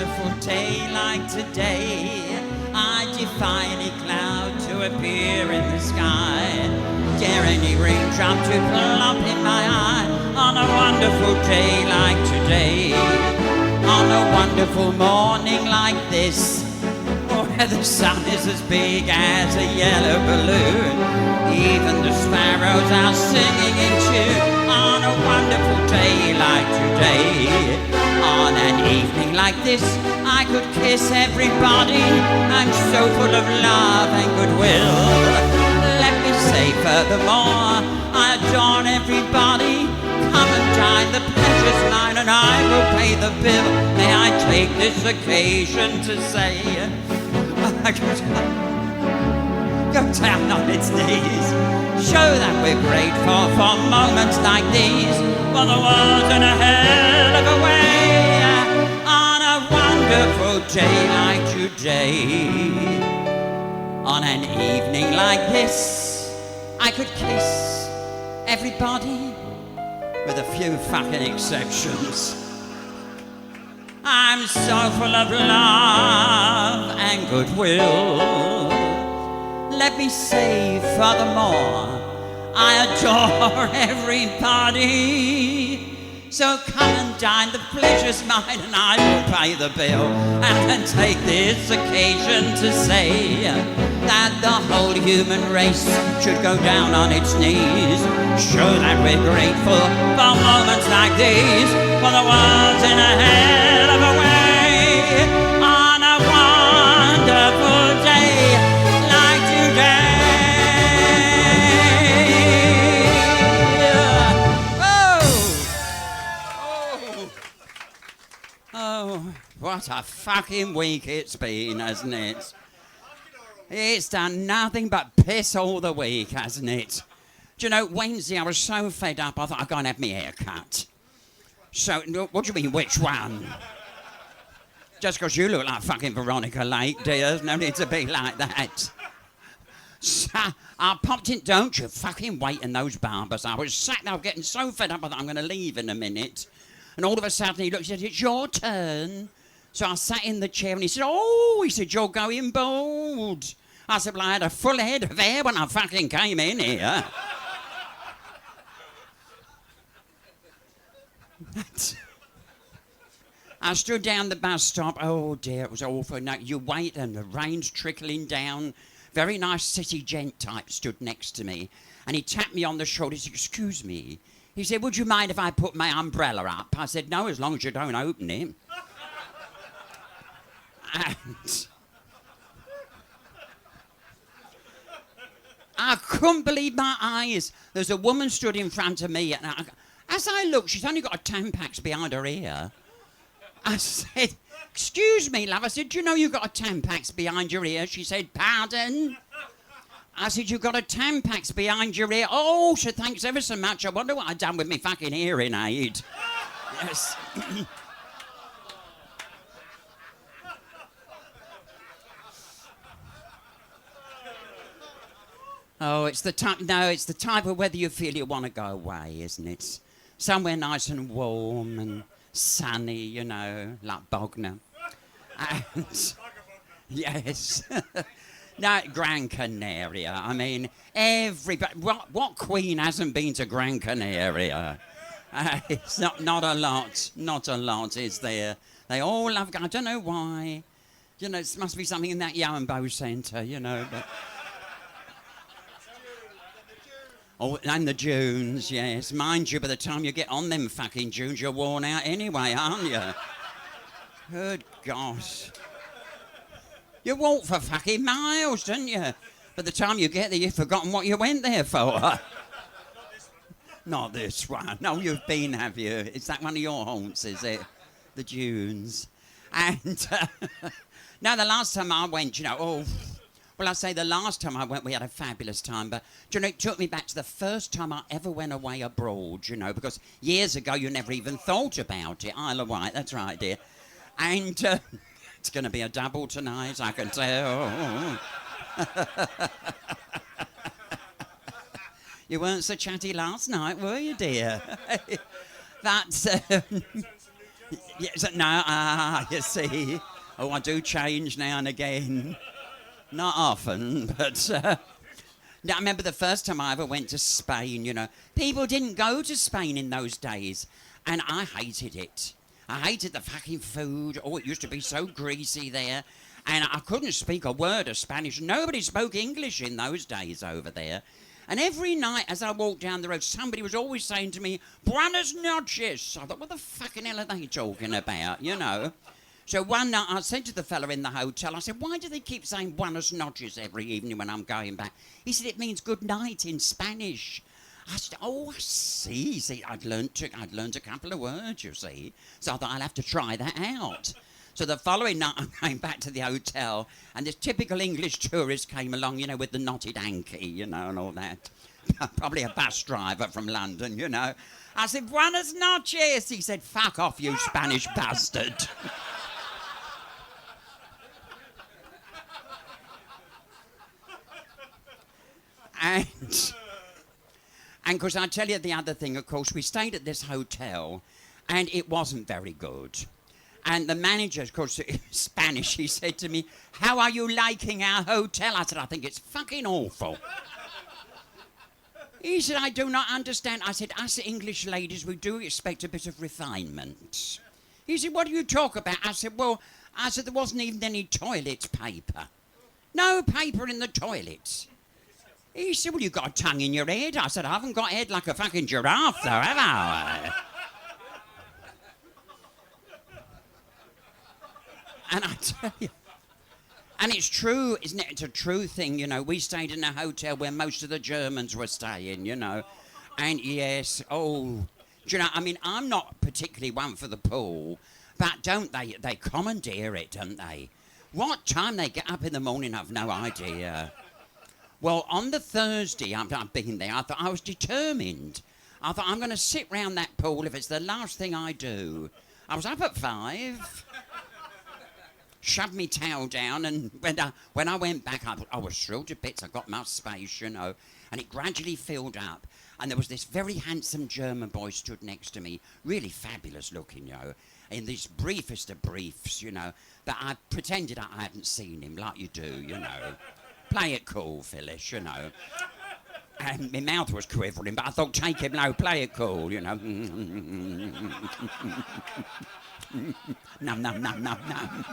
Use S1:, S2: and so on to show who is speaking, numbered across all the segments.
S1: wonderful day like today, I defy any cloud to appear in the sky. Dare any raindrop to plop in my eye. On a wonderful day like today, on a wonderful morning like this, where the sun is as big as a yellow balloon, even the sparrows are singing in tune. On a wonderful day like today, on an evening like this, I could kiss everybody. I'm so full of love and goodwill. Let me say furthermore, I adore everybody. Come and dine, the pleasure's mine, and I will pay the bill. May I take this occasion to say, go down on its knees, show that we're grateful for moments like these, for the world's in a hell of a way. On a wonderful day like today, on an evening like this, I could kiss everybody, with a few fucking exceptions. I'm so full of love and goodwill. Let me say furthermore, I adore everybody. So come and dine, the pleasure's mine, and I will pay the bill. And then take this occasion to say that the whole human race should go down on its knees, show that we're grateful for moments like these, for the world's in a hell of a way. On a wonderful day like today. Oh, what a fucking week it's been, hasn't it? It's done nothing but piss all the week, hasn't it? Do you know, Wednesday I was so fed up, I thought I'd go and have my hair cut. So, what do you mean, which one? Just because you look like fucking Veronica Lake, dear, there's no need to be like that. So, I popped in, don't you fucking wait in those barbers. I was sat there getting so fed up, I thought I'm going to leave in a minute. And all of a sudden he looked and said, it's your turn. So I sat in the chair and he said, oh, he said, you're going bald. I said, well, I had a full head of hair when I fucking came in here. I stood down the bus stop. Oh, dear, it was awful. No, you wait and the rain's trickling down. Very nice city gent type stood next to me. And he tapped me on the shoulder. He said, excuse me. He said, would you mind if I put my umbrella up? I said, no, as long as you don't open it. And I couldn't believe my eyes. There's a woman stood in front of me, and as I looked, she's only got a Tampax behind her ear. I said, excuse me, love. I said, do you know you've got a Tampax behind your ear? She said, pardon? I said, you've got a Tampax behind your ear. Oh, she said, thanks ever so much. I wonder what I've done with my fucking hearing aid. Yes. Oh, it's the type. No, it's the type of weather you feel you want to go away, isn't it? Somewhere nice and warm and sunny, you know, like Bognor. And yes. No, Gran Canaria. I mean, everybody. What queen hasn't been to Gran Canaria? It's not a lot. Not a lot, is there? They all love. I don't know why. You know, it must be something in that Yambo Centre, you know. But oh, and the dunes, yes. Mind you, by the time you get on them fucking dunes, you're worn out anyway, aren't you? Good gosh. You walk for fucking miles, don't you? By the time you get there, you've forgotten what you went there for. Not this one. No, you've been, have you? Is that one of your haunts, is it? The dunes. And now, the last time I went, you know, well, I say the last time I went, we had a fabulous time, but, do you know, it took me back to the first time I ever went away abroad, you know, because years ago you never even thought about it. Isle of Wight, that's right, dear. And it's going to be a double tonight, I can tell. You weren't so chatty last night, were you, dear? That's... Yes, no, you see. Oh, I do change now and again. Not often, but... Now, I remember the first time I ever went to Spain, you know. People didn't go to Spain in those days, and I hated it. I hated the fucking food. Oh, it used to be so greasy there. And I couldn't speak a word of Spanish. Nobody spoke English in those days over there. And every night as I walked down the road, somebody was always saying to me, Buenas noches. I thought, what the fucking hell are they talking about, you know? So one night I said to the fella in the hotel, I said, why do they keep saying Buenas noches every evening when I'm going back? He said, it means good night in Spanish. I said, oh, I see. See, I'd learned a couple of words, you see. So I thought I'll have to try that out. So the following night I came back to the hotel and this typical English tourist came along, you know, with the knotted hanky, you know, and all that. Probably a bus driver from London, you know. I said, Buenas noches. He said, fuck off, you Spanish bastard. And because I tell you the other thing, of course, we stayed at this hotel and it wasn't very good. And the manager, of course, Spanish, he said to me, how are you liking our hotel? I said, I think it's fucking awful. He said, I do not understand. I said, us English ladies, we do expect a bit of refinement. He said, what do you talk about? I said, there wasn't even any toilet paper. No paper in the toilets. He said, well, you got a tongue in your head. I said, I haven't got a head like a fucking giraffe, though, have I? And I tell you, and it's true, isn't it? It's a true thing, you know. We stayed in a hotel where most of the Germans were staying, you know. And yes, do you know, I mean, I'm not particularly one for the pool, but don't they? They commandeer it, don't they? What time they get up in the morning, I've no idea. Well, on the Thursday, I've been there, I thought I was determined. I thought, I'm going to sit round that pool if it's the last thing I do. I was up at 5, shoved me towel down, and when I went back, I was thrilled to bits. I got my space, you know, and it gradually filled up. And there was this very handsome German boy stood next to me, really fabulous looking, you know, in this briefest of briefs, you know, but I pretended I hadn't seen him like you do, you know. Play it cool, Phyllis, you know. And my mouth was quivering, but I thought, take him low, play it cool, you know. Num, num, num, num, num.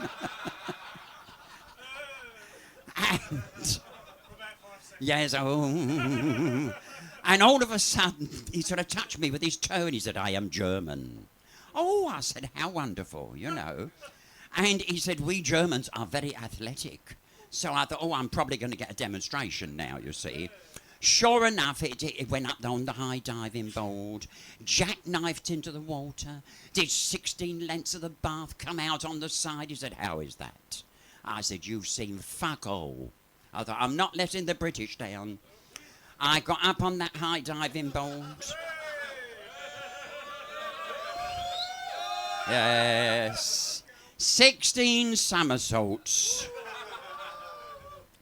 S1: And, yes, and all of a sudden, he sort of touched me with his toe and he said, I am German. Oh, I said, how wonderful, you know. And he said, we Germans are very athletic. So I thought, oh, I'm probably going to get a demonstration now, you see. Sure enough, it went up on the high diving board, jackknifed into the water, did 16 lengths of the bath, come out on the side. He said, how is that? I said, you've seen fuck all. I thought, I'm not letting the British down. I got up on that high diving board. Yes. 16 somersaults.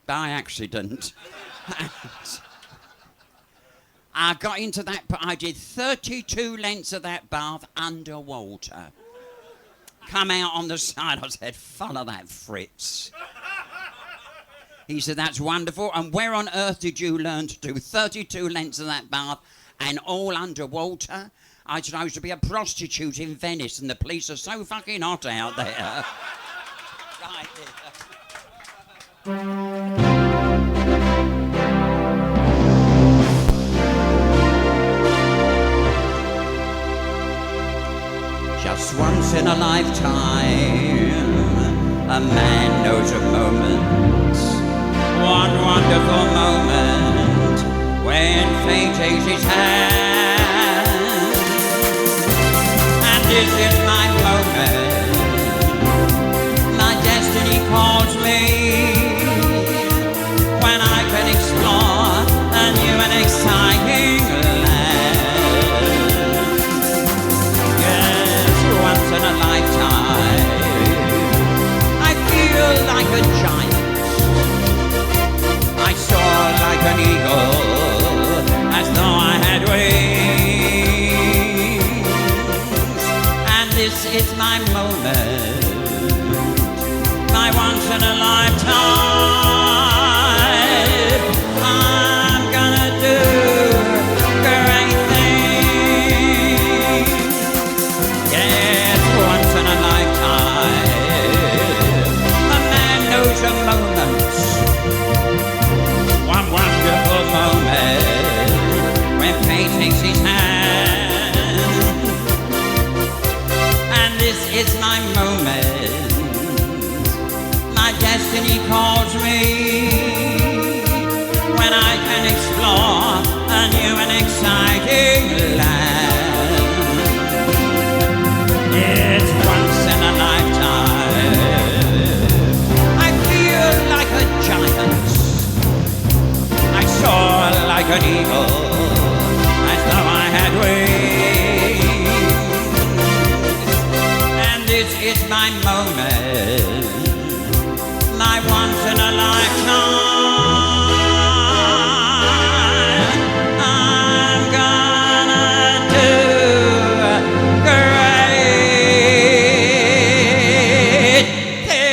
S1: By accident. I got into that, but I did 32 lengths of that bath underwater. Come out on the side, I said, follow that, Fritz. He said, that's wonderful, and where on earth did you learn to do 32 lengths of that bath and all underwater? I said, I used to be a prostitute in Venice, and the police are so fucking hot out there. Right there. Just once in a lifetime, a man knows a moment, one wonderful moment, when fate takes his hand. And this is my moment, my destiny calls me, when I can explore a new and exciting land. Yes, once in a lifetime, I feel like a giant. I soar like an eagle, as though I had wings. And this is my like an eagle, as though I had wings. And this is my moment, my once in a lifetime. I'm gonna do great things.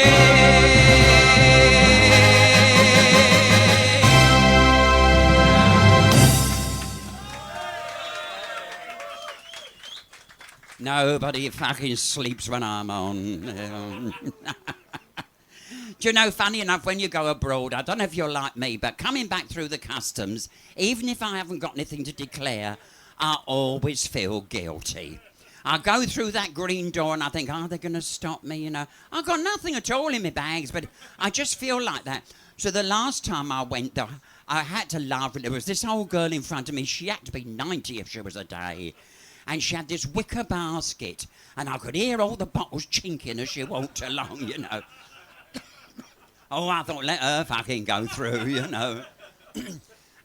S1: Nobody fucking sleeps when I'm on. Do you know, funny enough, when you go abroad, I don't know if you're like me, but coming back through the customs, even if I haven't got anything to declare, I always feel guilty. I go through that green door and I think, are they going to stop me, you know? I've got nothing at all in my bags, but I just feel like that. So the last time I went there, I had to laugh. There was this old girl in front of me. She had to be 90 if she was a day. And she had this wicker basket, and I could hear all the bottles chinking as she walked along, you know. Oh, I thought, let her fucking go through, you know.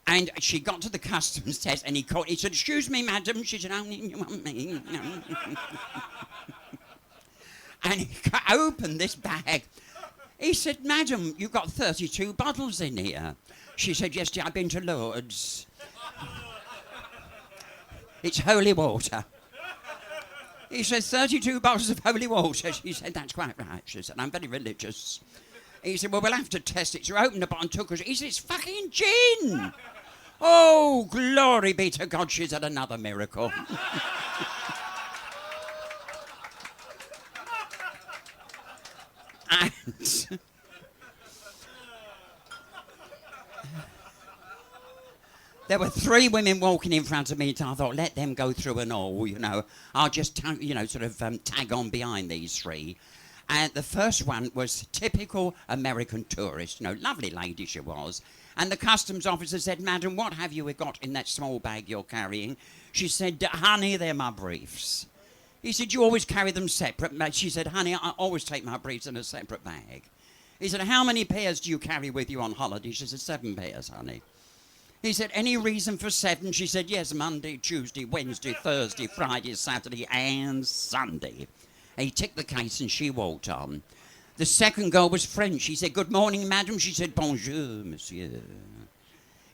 S1: And she got to the customs test, and he said, excuse me, madam. She said, oh, you want me? And he opened this bag. He said, madam, you've got 32 bottles in here. She said, yes, dear, I've been to Lourdes. It's holy water. He said, 32 bottles of holy water. She said, that's quite right. She said, I'm very religious. He said, well, we'll have to test it. So I opened the bottle and took her. He said, it's fucking gin. Oh, glory be to God, she's had another miracle. And there were 3 women walking in front of me, and I thought, let them go through and all, you know. I'll just, tag on behind these 3. And the first one was typical American tourist, you know, lovely lady she was. And the customs officer said, madam, what have you got in that small bag you're carrying? She said, honey, they're my briefs. He said, you always carry them separate? She said, honey, I always take my briefs in a separate bag. He said, how many pairs do you carry with you on holiday? She said, 7 pairs, honey. He said, any reason for 7? She said, yes, Monday, Tuesday, Wednesday, Thursday, Friday, Saturday, and Sunday. He ticked the case and she walked on. The second girl was French. He said, good morning, madam. She said, bonjour, monsieur.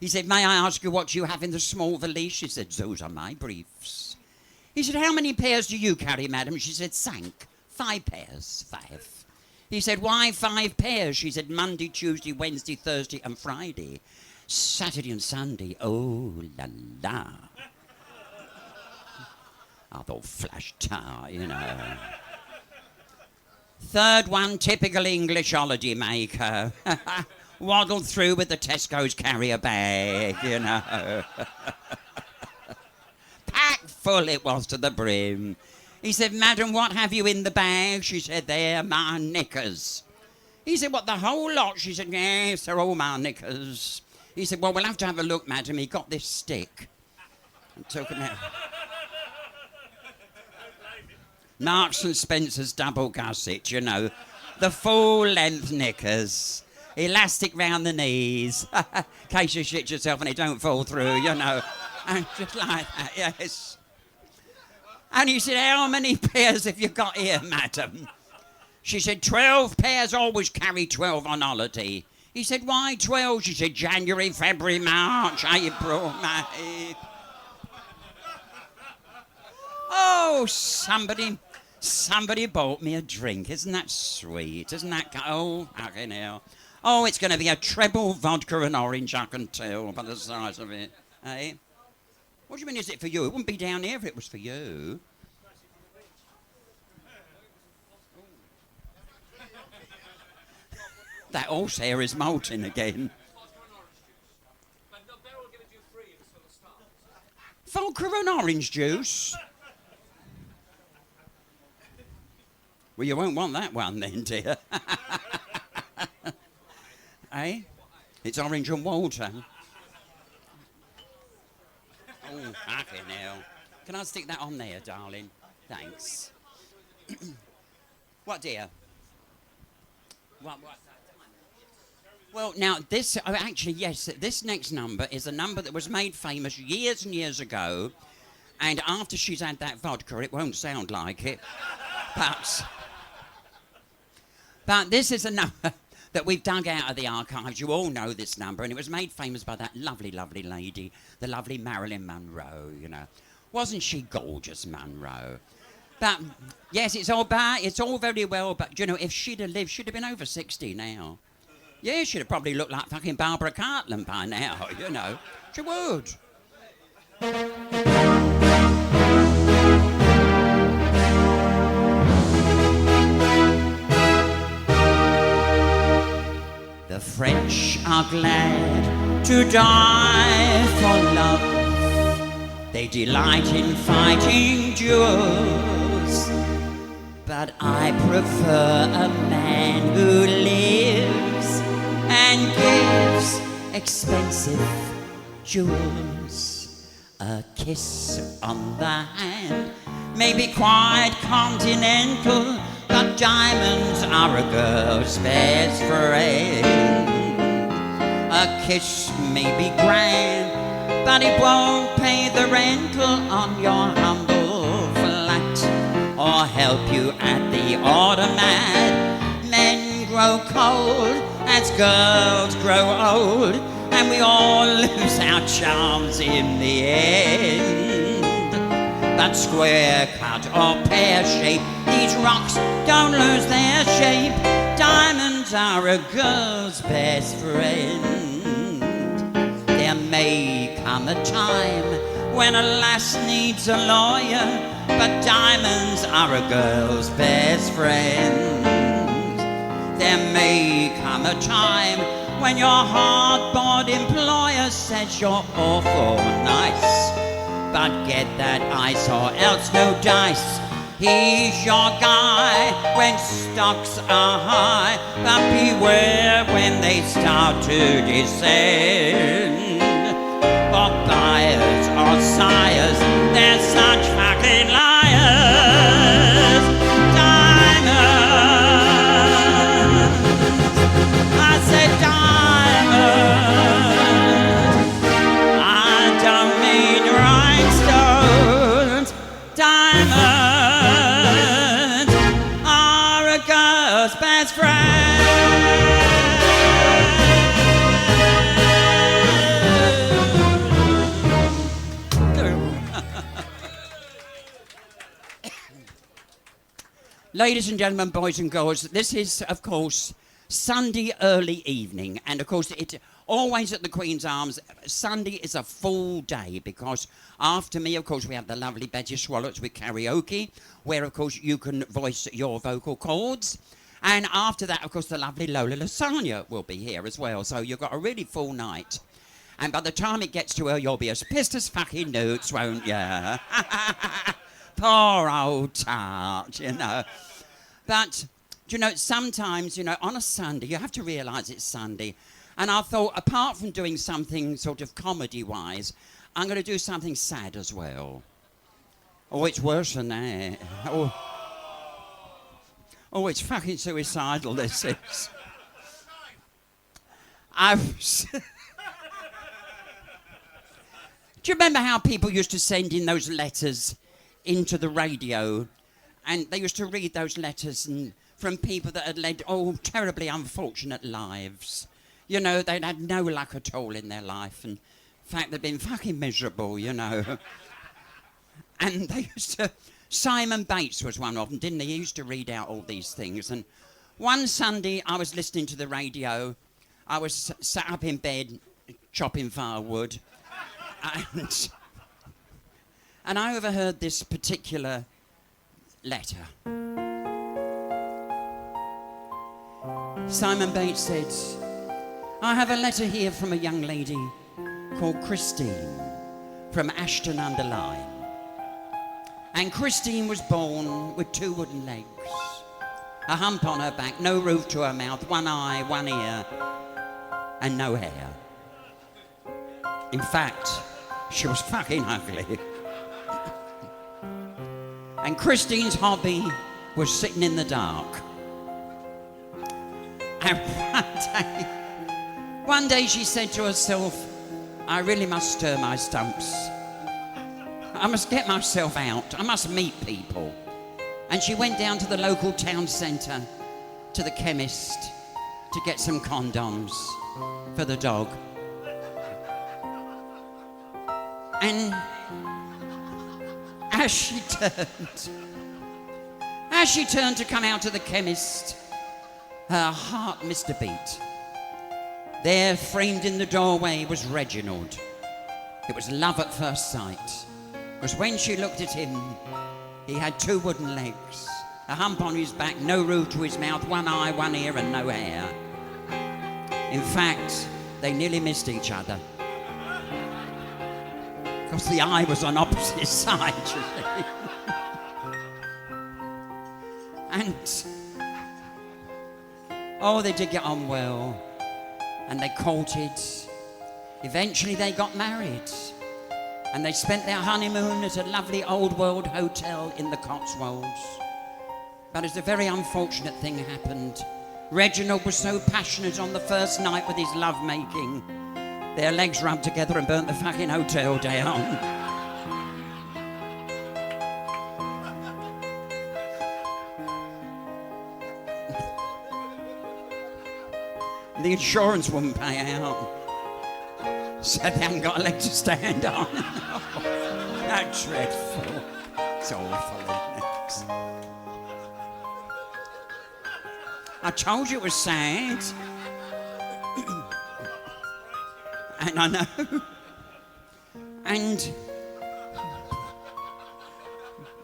S1: He said, may I ask you what you have in the small valise? She said, those are my briefs. He said, how many pairs do you carry, madam? She said, 5 pairs. 5. He said, why 5 pairs? She said, Monday, Tuesday, Wednesday, Thursday, and Friday. Saturday and Sunday, oh la la. I thought, flash tar, you know. Third one, typical English holiday maker. Waddled through with the Tesco's carrier bag, you know. Packed full it was to the brim. He said, madam, what have you in the bag? She said, they're my knickers. He said, what, the whole lot? She said, yes, they're all my knickers. He said, well, we'll have to have a look, madam. He got this stick and took it out. Marks and Spencer's double gusset, you know. The full-length knickers. Elastic round the knees. In case you shit yourself and it don't fall through, you know. And just like that, yes. And he said, how many pairs have you got here, madam? She said, 12 pairs, always carry 12 on holiday. He said, why 12? She said, January, February, March, April, May. Oh, somebody bought me a drink. Isn't that sweet? Isn't that... Oh, fucking hell. Oh, it's going to be a treble vodka and orange, I can tell by the size of it. Eh? What do you mean, is it for you? It wouldn't be down here if it was for you. That horsehair is molting again. Vodka and orange juice? Well, you won't want that one then, dear. Eh? It's orange and water. Oh, fucking hell. Can I stick that on there, darling? Thanks. What, dear? What? Well, now, this, oh, actually, yes, this next number is a number that was made famous years and years ago, and after she's had that vodka, it won't sound like it, but this is a number that we've dug out of the archives. You all know this number, and it was made famous by that lovely, lovely lady, the lovely Marilyn Monroe, you know. Wasn't she gorgeous, Monroe? But, yes, it's all very well, but, you know, if she'd have lived, she'd have been over 60 now. Yeah, she'd have probably looked like fucking Barbara Cartland by now, you know. She would. The French are glad to die for love. They delight in fighting duels. But I prefer a man who lives and gives expensive jewels. A kiss on the hand may be quite continental, but diamonds are a girl's best friend. A kiss may be grand, but it won't pay the rental on your humble flat or help you at the automat. Men grow cold as girls grow old, and we all lose our charms in the end. But square cut or pear shape, these rocks don't lose their shape. Diamonds are a girl's best friend. There may come a time when a lass needs a lawyer, but diamonds are a girl's best friend. There may come a time when your hard-boiled employer says you're awful nice, but get that ice or else no dice. He's your guy when stocks are high, but beware when they start to descend. For buyers or sires, they're such fucking liars. Diamonds, I said diamonds, I don't mean rhinestones. Diamonds are a girl's best friend. Ladies and gentlemen, boys and girls, this is, of course, Sunday early evening. And, of course, it always at the Queen's Arms, Sunday is a full day because after me, of course, we have the lovely Betty Swallows with karaoke, where, of course, you can voice your vocal cords. And after that, of course, the lovely Lola Lasagna will be here as well. So you've got a really full night. And by the time it gets to her, you'll be as pissed as fucking newts, won't you? Poor old tart, you know. But, you know, sometimes, you know, on a Sunday, you have to realise it's Sunday. And I thought, apart from doing something sort of comedy-wise, I'm going to do something sad as well. Oh, it's worse than that. Oh, it's fucking suicidal, this is. Do you remember how people used to send in those letters into the radio? And they used to read those letters from people that had led, terribly unfortunate lives. You know, they'd had no luck at all in their life. And in fact, they'd been fucking miserable, you know. And they used to... Simon Bates was one of them, didn't he? He used to read out all these things. And one Sunday, I was listening to the radio. I was sat up in bed, chopping firewood. And I overheard this particular letter. Simon Bates said, I have a letter here from a young lady called Christine from Ashton-under-Lyne. And Christine was born with 2 wooden legs, a hump on her back, no roof to her mouth, 1 eye, 1 ear, and no hair. In fact, she was fucking ugly. And Christine's hobby was sitting in the dark. And one day, One day she said to herself, I really must stir my stumps. I must get myself out. I must meet people. And she went down to the local town centre, to the chemist, to get some condoms for the dog. And as she turned to come out of the chemist, her heart missed a beat. There, framed in the doorway, was Reginald. It was love at first sight. Because when she looked at him, he had 2 wooden legs, a hump on his back, no roof to his mouth, 1 eye, 1 ear, and no hair. In fact, they nearly missed each other. Because the eye was on opposite sides, you see. And, oh, they did get on well. And they courted. Eventually they got married. And they spent their honeymoon at a lovely old world hotel in the Cotswolds. But as a very unfortunate thing happened, Reginald was so passionate on the first night with his lovemaking, their legs rubbed together and burnt the fucking hotel down. The insurance wouldn't pay out. So they haven't got a leg to stand on. That's dreadful. It's awful, isn't it? I told you it was sad. And I know. And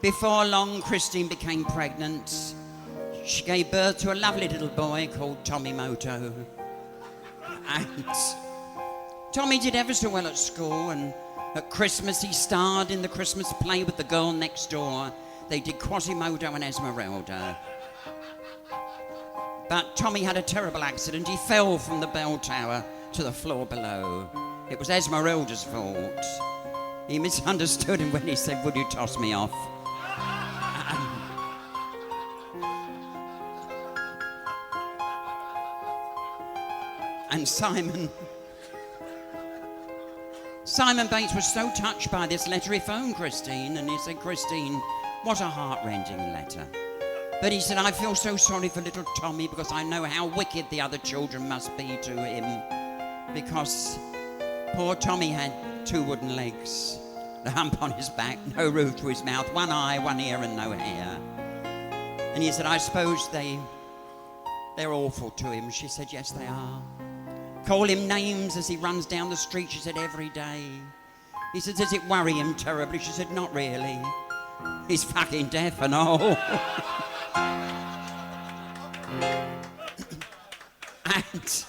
S1: before long, Christine became pregnant. She gave birth to a lovely little boy called Tommy Moto. And Tommy did ever so well at school, and at Christmas he starred in the Christmas play with the girl next door. They did Quasimodo and Esmeralda. But Tommy had a terrible accident. He fell from the bell tower to the floor below. It was Esmeralda's fault. He misunderstood him when he said, "Would you toss me off?" And Simon Bates was so touched by this letter, he phoned Christine and he said, "Christine, what a heart-rending letter." But he said, "I feel so sorry for little Tommy because I know how wicked the other children must be to him. Because poor Tommy had 2 wooden legs, a hump on his back, no roof to his mouth, 1 eye, 1 ear, and no hair." And he said, "I suppose they're awful to him." She said, "Yes, they are. Call him names as he runs down the street," she said, "every day." He said, "Does it worry him terribly?" She said, "Not really. He's fucking deaf and all." And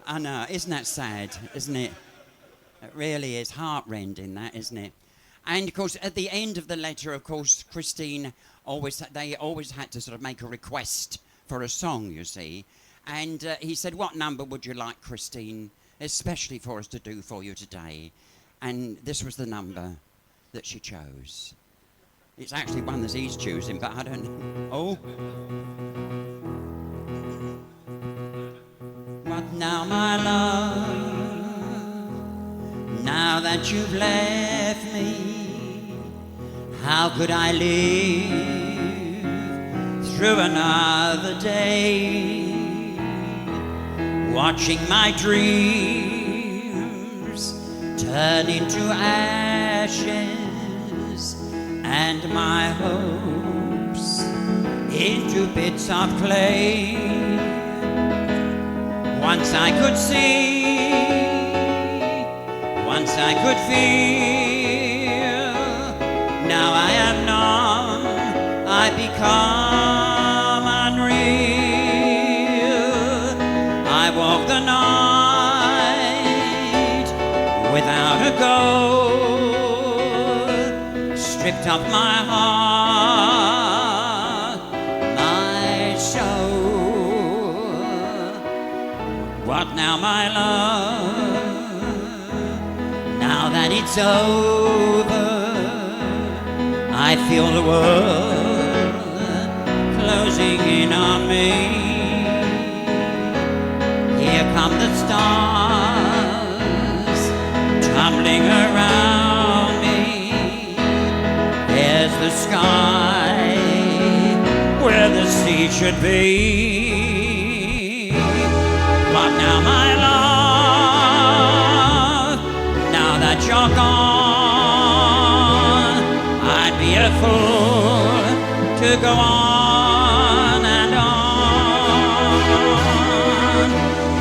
S1: I know, isn't that sad, isn't it? It really is heart-rending, that, isn't it? And of course, at the end of the letter, of course, Christine they always had to sort of make a request for a song, you see. And he said, "What number would you like, Christine, especially for us to do for you today?" And this was the number that she chose. It's actually one that he's choosing, but I don't know. Oh. What now, my love, now that you've left me, how could I live through another day, watching my dreams turn into ashes and my hopes into bits of clay. Once I could see, once I could feel, now I am numb, I become unreal. I walk the night without a goal, stripped of my heart, my soul. What now, my love, now that it's over, I feel the world closing in on me. Here come the stars tumbling around me. There's the sky where the sea should be. But now, my love, now that you're gone, I'd be a fool to go on and on.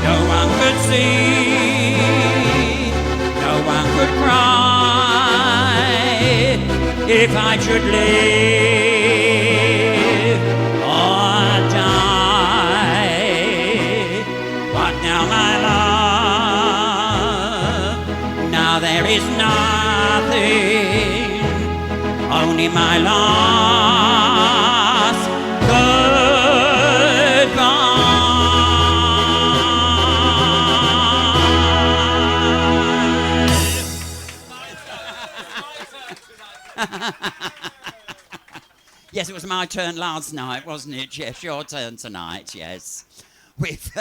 S1: No one could see, no one could cry if I should live or die. But now, my love, now there is nothing, only my last goodbye. Yes, it was my turn last night, wasn't it? Yes, your turn tonight, yes. With,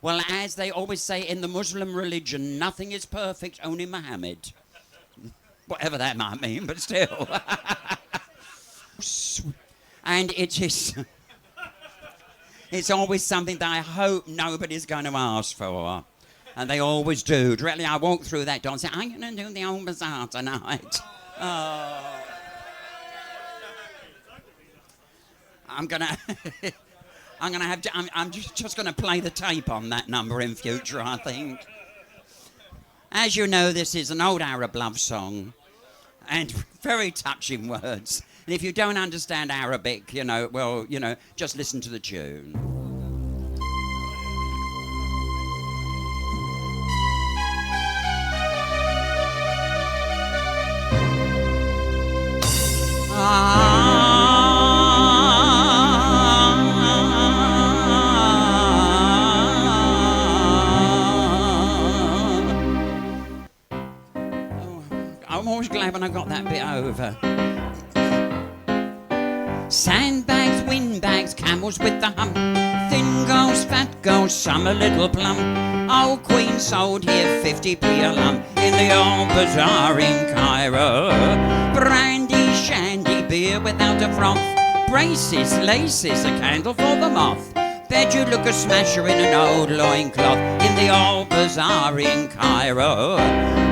S1: well, as they always say in the Muslim religion, nothing is perfect, only Muhammad. Whatever that might mean, but still. And it is... It's always something that I hope nobody's going to ask for. And they always do. Directly I walk through that door and say, I'm going to do the old bazaar tonight. Oh. I'm just gonna play the tape on that number in future, I think. As you know, this is an old Arab love song, and very touching words. And if you don't understand Arabic, just listen to the tune. I'm always glad when I got that bit over. Sandbags, windbags, camels with the hump, thin girls, fat girls, some a little plump. Old queen sold here 50p a lump in the old bazaar in Cairo. Brandy, shandy, beer without a froth, braces, laces, a candle for the moth. Bet you look a smasher in an old loincloth in the old bazaar in Cairo.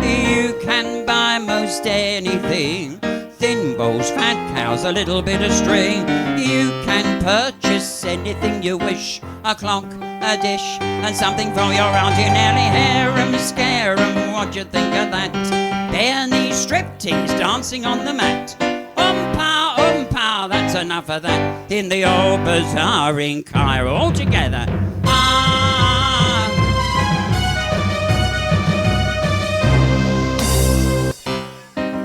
S1: You can buy most anything, thimbles, fat cows, a little bit of string. You can purchase anything you wish, a clock, a dish, and something for your Auntie Nellie. Harem, scare 'em, what you think of that? Bare knee striptease, dancing on the mat. Pow, that's enough of that in the old bazaar in Cairo. All together.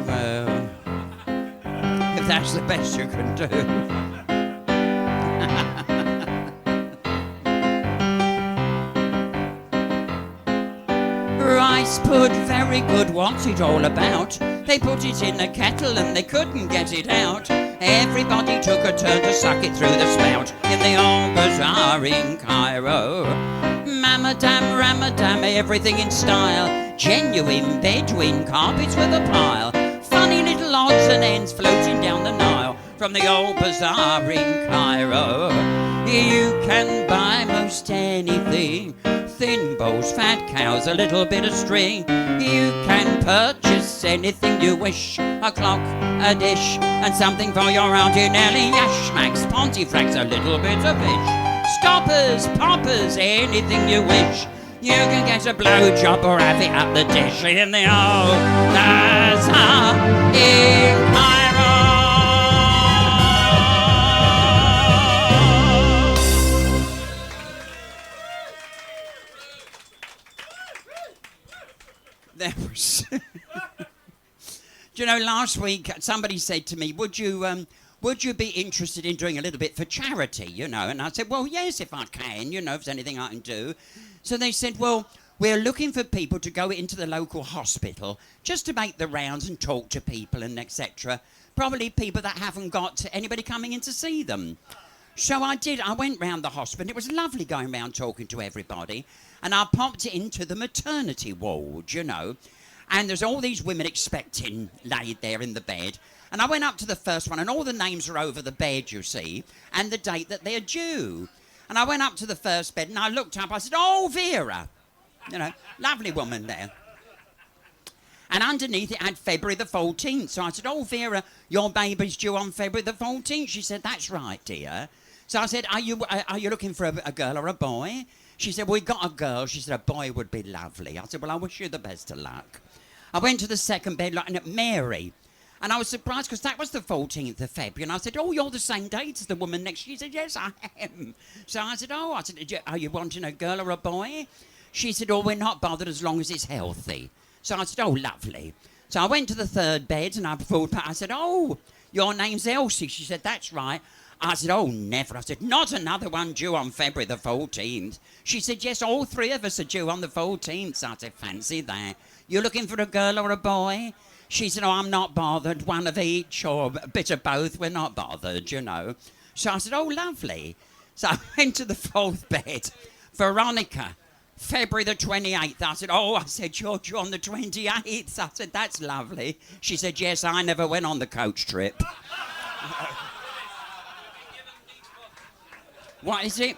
S1: Well, if that's the best you can do. Rice pud, very good, what's it all about? They put it in a kettle and they couldn't get it out. Everybody took a turn to suck it through the spout in the old bazaar in Cairo. Mamadam, ramadam, everything in style. Genuine Bedouin carpets with a pile. Funny little odds and ends floating down the Nile from the old bazaar in Cairo. You can buy most anything, thimbles, fat cows, a little bit of string. You can purchase anything you wish, a clock, a dish, and something for your Auntie Nellie. Yashmaks, pontifrax, a little bit of fish. Stoppers, poppers, anything you wish. You can get a blowjob or have it at the dish in the old bazaar in Cairo. There was... Do you know, last week somebody said to me, would you be interested in doing a little bit for charity, And I said, well, yes, if I can, if there's anything I can do. So they said, well, we're looking for people to go into the local hospital just to make the rounds and talk to people and etc. Probably people that haven't got anybody coming in to see them. So I did. I went round the hospital. It was lovely going round talking to everybody. And I popped into the maternity ward, you know. And there's all these women expecting laid there in the bed. And I went up to the first one, and all the names are over the bed, you see, and the date that they're due. And I went up to the first bed, and I looked up. I said, "Oh, Vera." You know, lovely woman there. And underneath it had February the 14th. So I said, "Oh, Vera, your baby's due on February the 14th. She said, "That's right, dear." So I said, are you looking for a girl or a boy? She said, "We got a girl." She said, "A boy would be lovely." I said, "Well, I wish you the best of luck." I went to the second bed looking at Mary. And I was surprised because that was the 14th of February. And I said, "Oh, you're the same date as the woman next." She said, "Yes, I am." So I said, "Are you wanting a girl or a boy?" She said, "Oh, we're not bothered as long as it's healthy." So I said, "Oh, lovely." So I went to the third bed and I said, "Oh, your name's Elsie." She said, "That's right." I said, "Oh, never." I said, "Not another one due on February the 14th. She said, "Yes, all three of us are due on the 14th. So I said, "Fancy that. You looking for a girl or a boy?" She said, "Oh, I'm not bothered. One of each or a bit of both. We're not bothered, you know." So I said, "Oh, lovely." So I went to the fourth bed. Veronica, February the 28th. I said, "Oh," I said, "You're due on the 28th. I said, "That's lovely." She said, "Yes, I never went on the coach trip." What is it?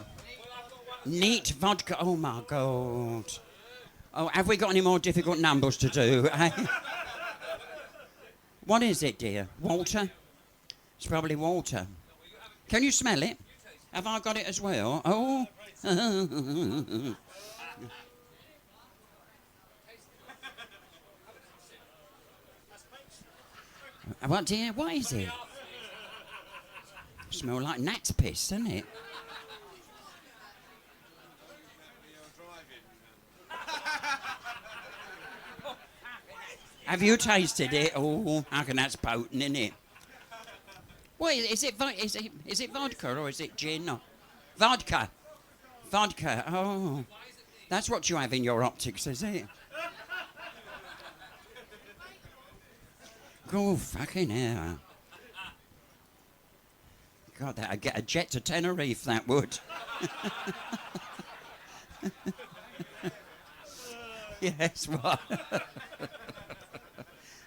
S1: Neat vodka. Oh, my God. Oh, have we got any more difficult numbers to do? What is it, dear? Water? It's probably water. Can you smell it? Have I got it as well? Oh. What, dear? What is it? Smell like gnat's piss, doesn't it? Have you tasted it? Oh, I reckon that's potent, isn't it? What is it? Is it vodka or is it gin? No. Vodka. Vodka. Oh, that's what you have in your optics, is it? Oh, fucking hell. God, that'd get a jet to Tenerife, that would. Yes, what?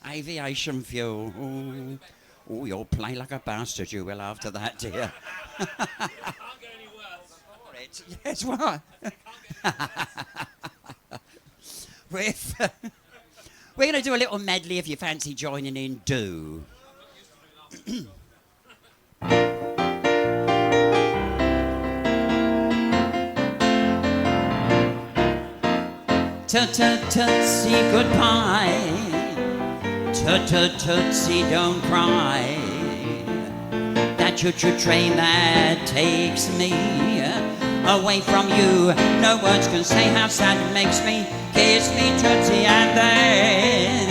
S1: Aviation fuel. Ooh. Oh, you'll play like a bastard, you will, after that, dear. Can't get any worse. Yes, what? We're going to do a little medley if you fancy joining in. Do. Tootsie, goodbye. Tootsie, don't cry. That choo-choo train that takes me away from you. No words can say how sad it makes me. Kiss me, Tootsie, and then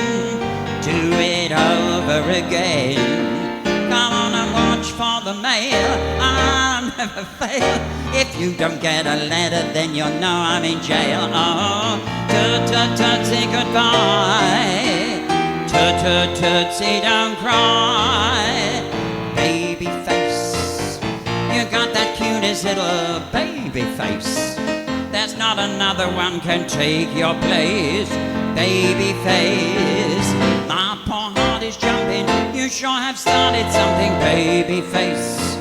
S1: do it over again. Come on and watch for the mail. I'll never fail. If you don't get a letter, then you'll know I'm in jail. Oh, Tootsie, goodbye. Tootsie, don't cry. Baby face, you got that cutest little baby face. There's not another one can take your place. Baby face, my poor heart is jumping. You sure have started something, baby face.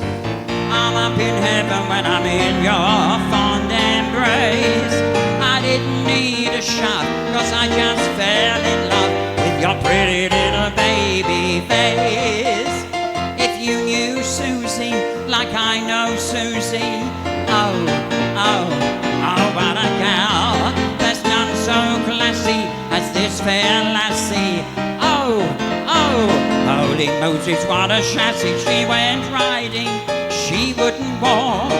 S1: I'm up in heaven when I'm in your fond embrace. I didn't need a shot, 'cause I just fell in love with your pretty little baby face. If you knew Susie like I know Susie, oh, oh, oh, what a gal. There's none so classy as this fair lassie. Oh, oh, holy Moses, what a chassis. She went riding, she wouldn't walk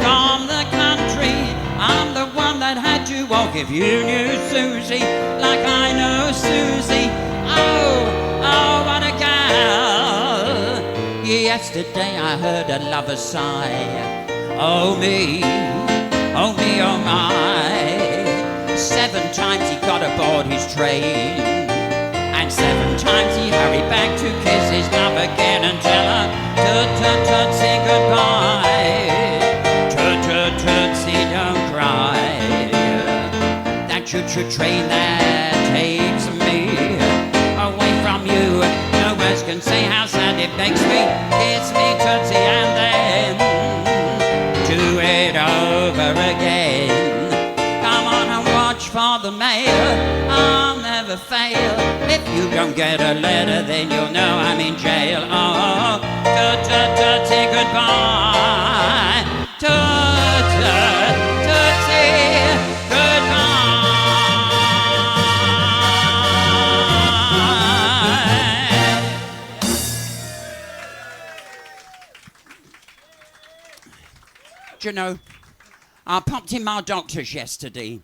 S1: from the country. I'm the one that had to walk. If you knew Susie like I know Susie, oh, oh, what a gal. Yesterday I heard a lover sigh. Oh me, oh me, oh my. 7 times he got aboard his train, and 7 times he hurried back to kiss his love again and tell her, Tootsie, goodbye. train that takes me away from you. No words can say how sad it makes me. Kiss me, Tootsie, and then do it over again. Come on and watch for the mail. I'll never fail. If you don't get a letter, then you'll know I'm in jail. Oh, Tootsie, goodbye. Tootsie, goodbye. Do you know, I popped in my doctor's yesterday.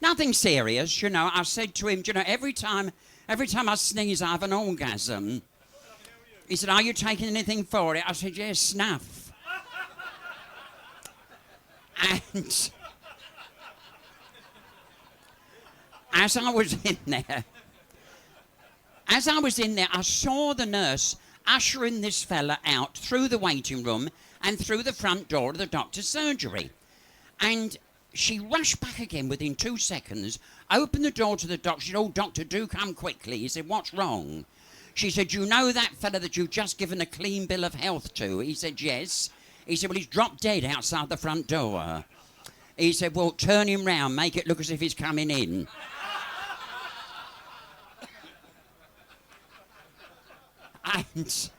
S1: Nothing serious, you know. I said to him, do you know, every time I sneeze, I have an orgasm. He said, are you taking anything for it? I said, yes, snuff. And as I was in there, I saw the nurse ushering this fella out through the waiting room and through the front door of the doctor's surgery. And she rushed back again within 2 seconds, opened the door to the doctor. She said, oh, doctor, do come quickly. He said, what's wrong? She said, you know that fella that you've just given a clean bill of health to? He said, yes. He said, well, he's dropped dead outside the front door. He said, well, turn him round, make it look as if he's coming in. And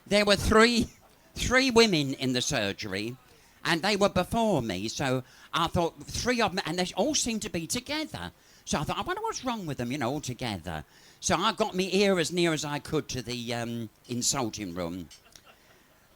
S1: there were three women in the surgery, and they were before me, so I thought three of them, and they all seemed to be together. So I thought, I wonder what's wrong with them, you know, all together. So I got my ear as near as I could to the insulting room.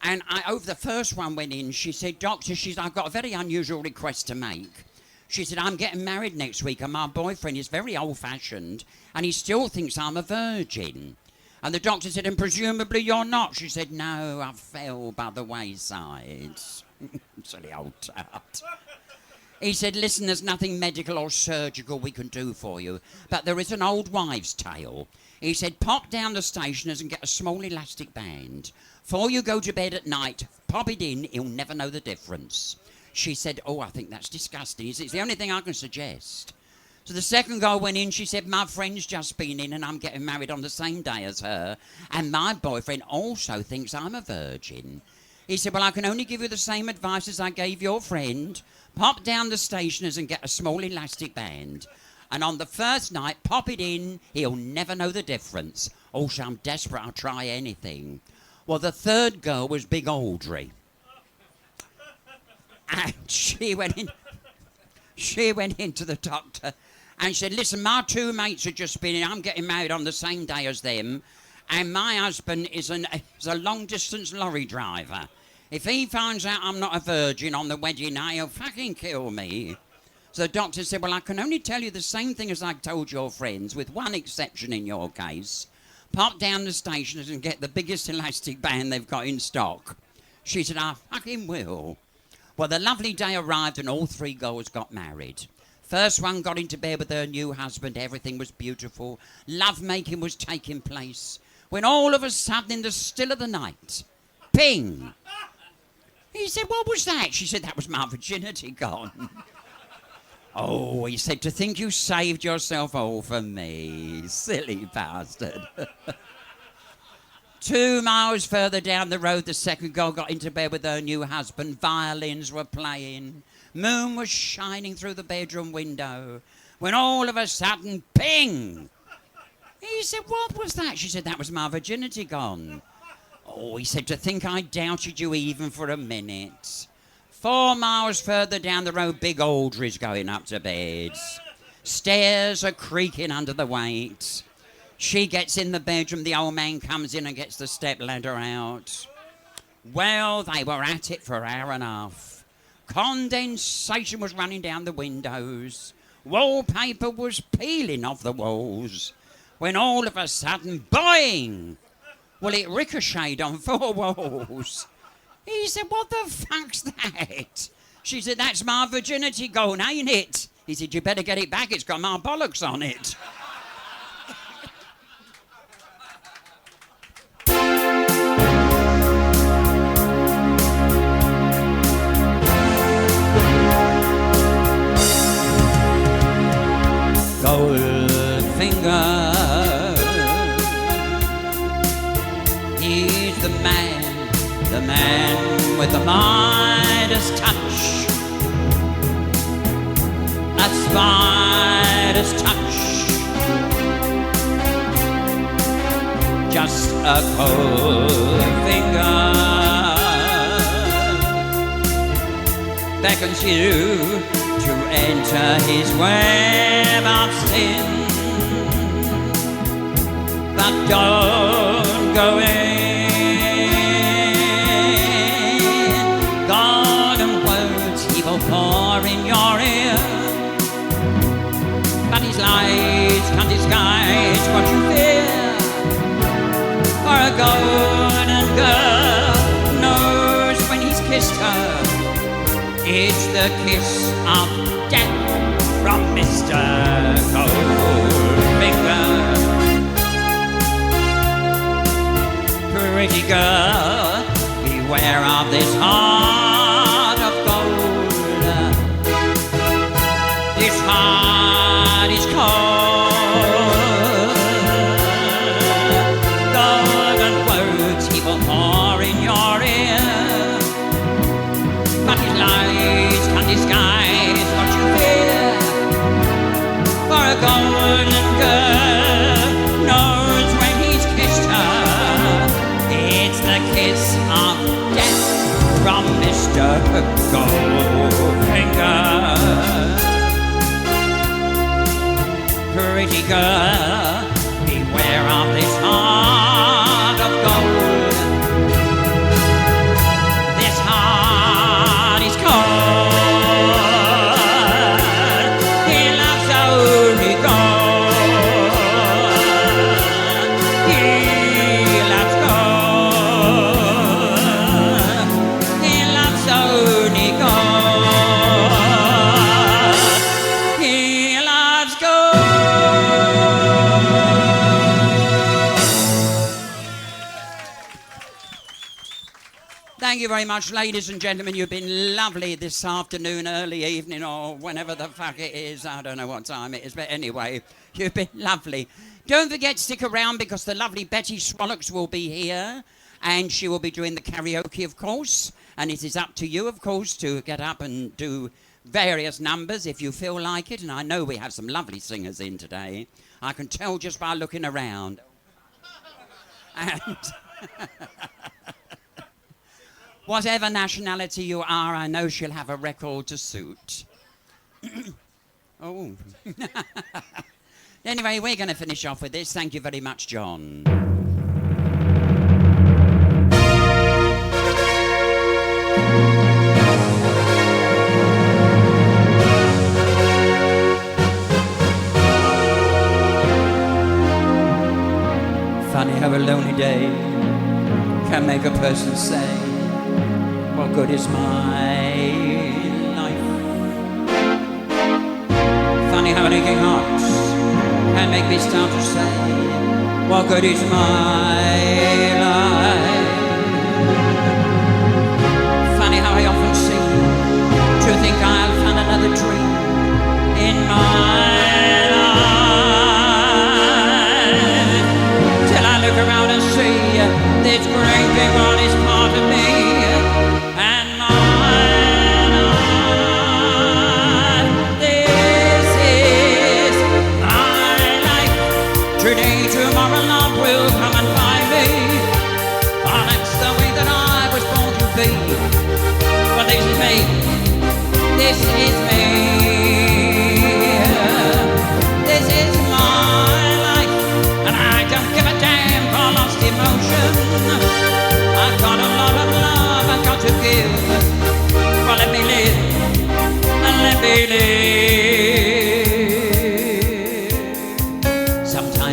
S1: And over the first one went in, she said, doctor, I've got a very unusual request to make. She said, I'm getting married next week, and my boyfriend is very old-fashioned, and he still thinks I'm a virgin. And the doctor said, and presumably you're not. She said, no, I fell by the wayside. Silly old tart. He said, listen, there's nothing medical or surgical we can do for you, but there is an old wives' tale. He said, pop down the stationer's and get a small elastic band. Before you go to bed at night, pop it in, he'll never know the difference. She said, oh, I think that's disgusting. He said, it's the only thing I can suggest. So the second girl went in, she said, my friend's just been in and I'm getting married on the same day as her, and my boyfriend also thinks I'm a virgin. He said, well, I can only give you the same advice as I gave your friend. Pop down the stationer's and get a small elastic band. And on the first night, pop it in, he'll never know the difference. Also, I'm desperate, I'll try anything. Well, the third girl was Big Audrey. And she went into the doctor and said, listen, my two mates have just been in, I'm getting married on the same day as them, and my husband is a long-distance lorry driver. If he finds out I'm not a virgin on the wedding night, he'll fucking kill me. So the doctor said, well, I can only tell you the same thing as I told your friends, with one exception in your case. Pop down the stationers and get the biggest elastic band they've got in stock. She said, I fucking will. Well, the lovely day arrived and all three girls got married. First one got into bed with her new husband. Everything was beautiful. Love-making was taking place. When all of a sudden, in the still of the night, ping! He said, what was that? She said, that was my virginity gone. Oh, he said, to think you saved yourself all for me. Silly bastard. 2 miles further down the road, the second girl got into bed with her new husband. Violins were playing. Moon was shining through the bedroom window. When all of a sudden, ping! He said, what was that? She said, that was my virginity gone. Oh, he said, to think I doubted you even for a minute. 4 miles further down the road, Big Audrey's going up to bed. Stairs are creaking under the weight. She gets in the bedroom, the old man comes in and gets the step ladder out. Well, they were at it for an hour and a half. Condensation was running down the windows. Wallpaper was peeling off the walls. When all of a sudden, boing! Well, it ricocheted on 4 walls. He said, what the fuck's that? She said, that's my virginity gone, ain't it? He said, you better get it back, it's got my bollocks on it. Goldfinger. He's the man with the Midas touch. A spider's touch. Just a cold finger beckons you to enter his web of sin. But don't go in. Golden words he will pour in your ear, but his lies can't disguise what you fear. For a golden girl knows when he's kissed her, it's the kiss of death from Mr. Goldfinger. Pretty girl, beware of this heart of gold. This heart is cold. Golden words he will pour in your ear, but his lies can't disguise what you fear. For a golden girl knows when he's kissed her, it's the kiss of death from Mr. Goldfinger. Pretty girl, beware of this heart of gold. This heart is cold. He loves only gold. He loves gold. He loves only gold. He loves gold. Thank you very much, ladies and gentlemen. You've been lovely this afternoon, early evening, or whenever the fuck it is. I don't know what time it is, but anyway, you've been lovely. Don't forget to stick around because the lovely Betty Swallocks will be here, and she will be doing the karaoke, of course. And it is up to you, of course, to get up and do various numbers if you feel like it. And I know we have some lovely singers in today. I can tell just by looking around. And whatever nationality you are, I know she'll have a record to suit. Oh. Anyway, we're going to finish off with this. Thank you very much, John. Funny how a lonely day can make a person say, what good is my life? Funny how an aching heart can make me start to say, what good is my life? Funny how I often seem to think I'll find another dream in my life, till I look around and see this great big one is part of me. Today, tomorrow, love will come and find me. Oh, that's the way that I was born to be. But this is me. This is me. This is my life. And I don't give a damn for lost emotion. I've got a lot of love I've got to give. Well, let me live. And let me live.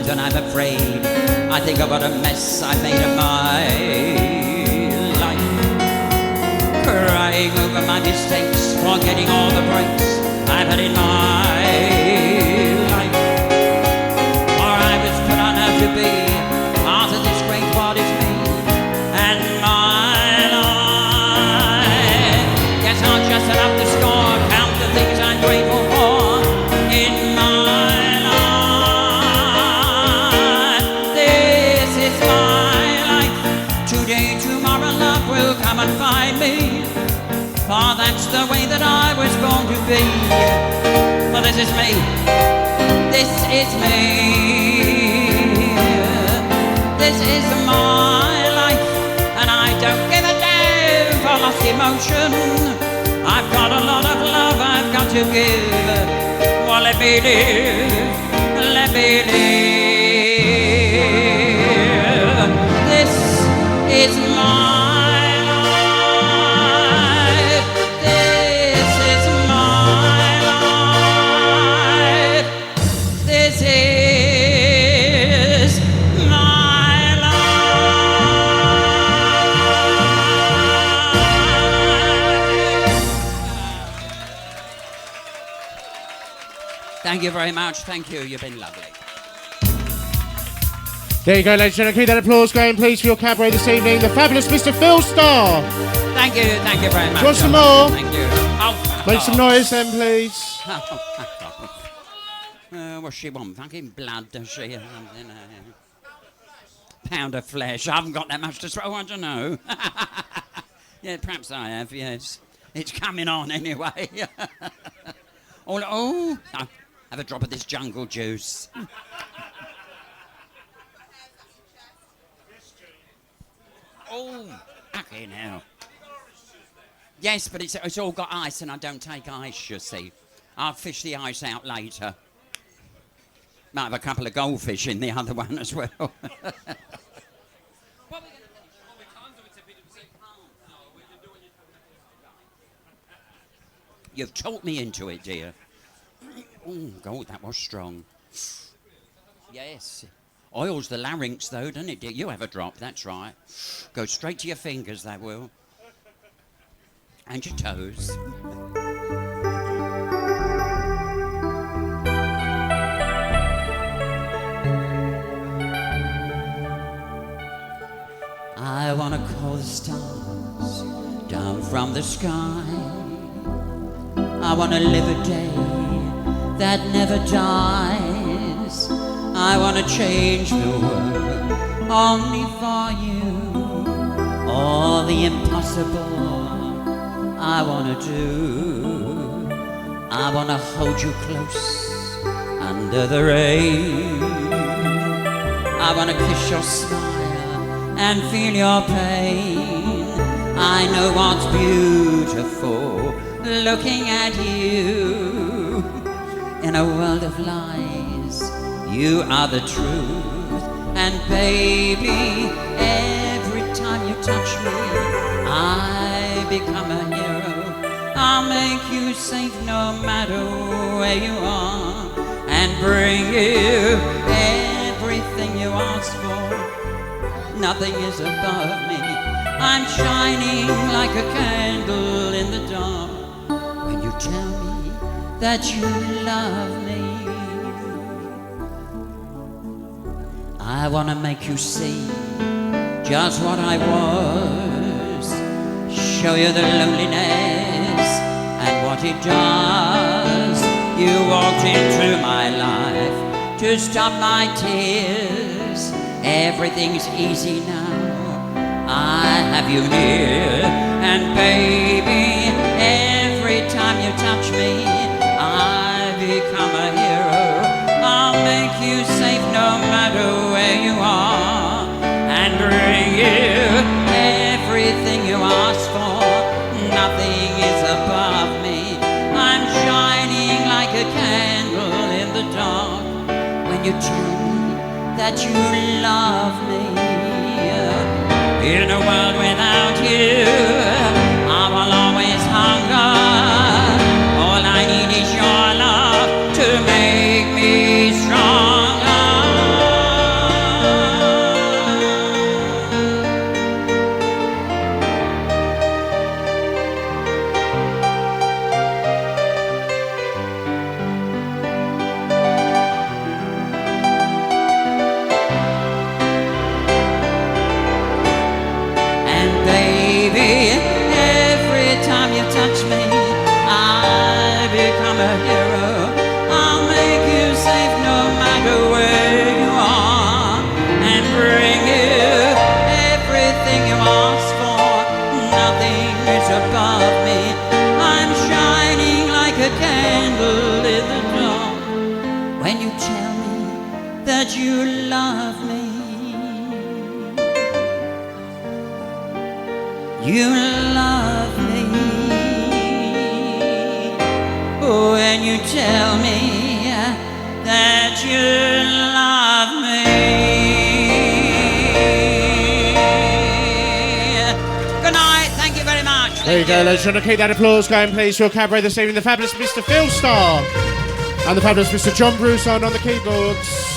S1: When I'm afraid, I think of what a mess I made of my life, crying over my mistakes, forgetting all the breaks I've had in my life. For I was put on earth to be part of this great what is me and my life. Guess I'll just set up the score, count the things I'm grateful for in my life. just the way that I was born to be. Well, this is me. This is me. This is my life, and I don't give a damn for lost emotion. I've got a lot of love I've got to give. Well, let me live, let me live. This is my life. This is my life. This is my life. Thank you very much. Thank you. You've been lovely.
S2: There you go, ladies and gentlemen. Keep that applause going, please, for your cabaret this evening. The fabulous Mr. Phil Starr.
S1: Thank you very much.
S2: Do you want some more?
S1: Thank you. Oh,
S2: Make some noise then, please.
S1: What's she want? Fucking blood, does she? Pound of flesh. I haven't got that much to throw, I don't know. Yeah, perhaps I have, yes. It's coming on anyway. Oh, have a drop of this jungle juice. Oh, fucking hell. Yes, but it's all got ice and I don't take ice, you see. I'll fish the ice out later. Might have a couple of goldfish in the other one as well. What are we going to finish? Well, we can't do it to people say, You've talked me into it, dear. Oh, God, that was strong. Yes. Oils the larynx, though, doesn't it, dear? You have a drop, that's right. Go straight to your fingers, that will. And your toes. I want to call the stars down from the sky. I want to live a day that never dies. I want to change the world only for you. All the impossible I want to do. I want to hold you close under the rain. I want to kiss your smile and feel your pain. I know what's beautiful looking at you. In a world of lies, you are the truth. And baby, every time you touch me, I become a hero. I'll make you safe no matter where you are, and bring you everything you ask for. Nothing is above me. I'm shining like a candle in the dark when you tell me that you love me. I want to make you see just what I was, show you the loneliness and what it does. You walked into my life to stop my tears. Everything's easy now, I have you near. And baby, every time you touch me, I become a hero. I'll make you safe no matter where you are, and bring you everything you ask for. Nothing is above me. I'm shining like a candle in the dark when you tell me that you love me. In a world without you, I will always hunger. All I need is your love to make me stronger. And baby, a candle in the dark when you tell me that you love me. You love me when you tell me that you love me. Good night, thank you very much.
S2: There you go, ladies and gentlemen. Keep that applause going, please, for your cabaret this evening. The fabulous Mr. Phil Starr and the fabulous Mr. John Bruzon on the keyboards.